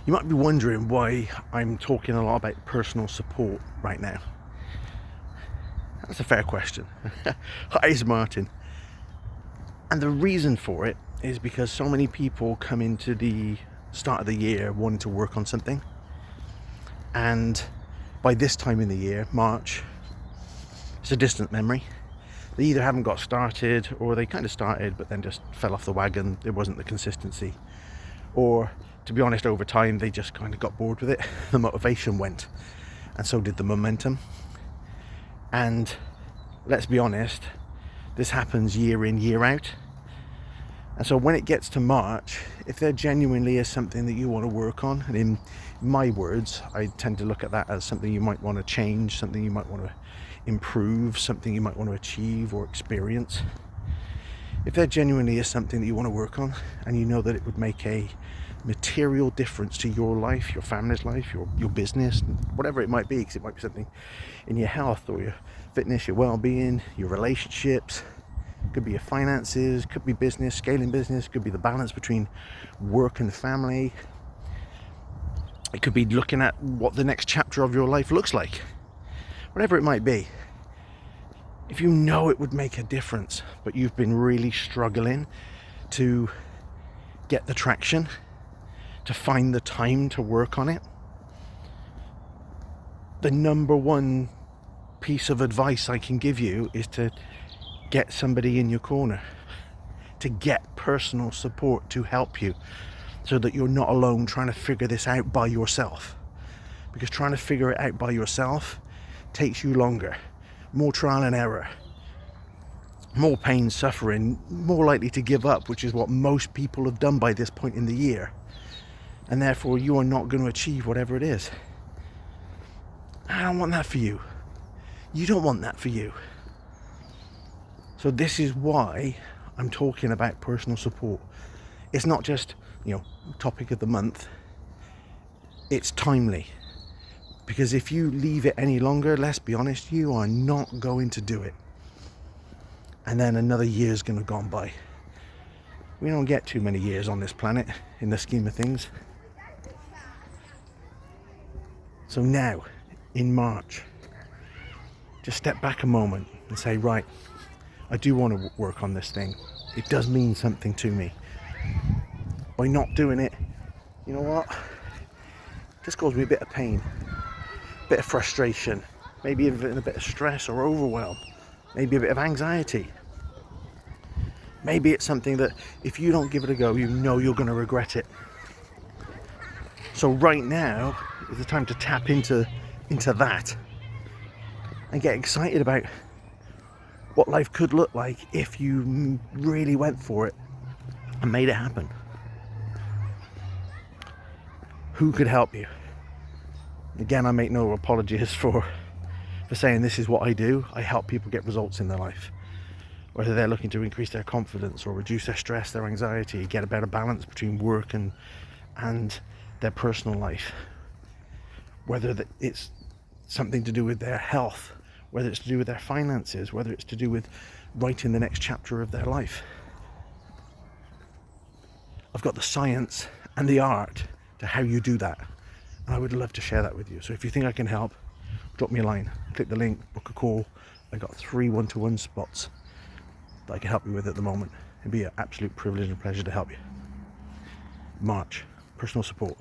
You might be wondering why I'm talking a lot about personal support right now. That's a fair question. Hi, it's Martin. And the reason for it is because so many people come into the start of the year wanting to work on something. And by this time in the year, March, it's a distant memory. They either haven't got started, or they kind of started but then just fell off the wagon. There wasn't the consistency. Or, to be honest, over time they just kind of got bored with it. The motivation went, and so did the momentum. And let's be honest, this happens year in, year out. And so when it gets to March, if there genuinely is something that you want to work on, and in my words, I tend to look at that as something you might want to change, something you might want to improve, something you might want to achieve or experience. If there genuinely is something that you want to work on, and you know that it would make a material difference to your life, your family's life, your business, whatever it might be, because it might be something in your health or your fitness, your well-being, your relationships, could be your finances, could be business, scaling business, could be the balance between work and family. It could be looking at what the next chapter of your life looks like. Whatever it might be. If you know it would make a difference, but you've been really struggling to get the traction, to find the time to work on it, the number one piece of advice I can give you is to get somebody in your corner, to get personal support to help you, so that you're not alone trying to figure this out by yourself. Because trying to figure it out by yourself takes you longer, more trial and error, more pain, suffering, more likely to give up, which is what most people have done by this point in the year. And therefore you are not going to achieve whatever it is. I don't want that for you. You don't want that for you. So this is why I'm talking about personal support. It's not just, topic of the month. It's timely. Because if you leave it any longer, let's be honest, you are not going to do it. And then another year's going to go on by. We don't get too many years on this planet in the scheme of things. So now, in March, just step back a moment and say, right, I do want to work on this thing. It does mean something to me. By not doing it, you know what? It just caused me a bit of pain, a bit of frustration, maybe even a bit of stress or overwhelm, maybe a bit of anxiety. Maybe it's something that if you don't give it a go, you know you're going to regret it. So right now is the time to tap into that and get excited about what life could look like if you really went for it and made it happen. Who could help you? Again, I make no apologies for saying this is what I do. I help people get results in their life. Whether they're looking to increase their confidence or reduce their stress, their anxiety, get a better balance between work and their personal life. Whether it's something to do with their health, whether it's to do with their finances, whether it's to do with writing the next chapter of their life. I've got the science and the art to how you do that. And I would love to share that with you. So if you think I can help, drop me a line, click the link, book a call. I got 3 one-to-one spots that I can help you with at the moment. It'd be an absolute privilege and pleasure to help you. March, personal support.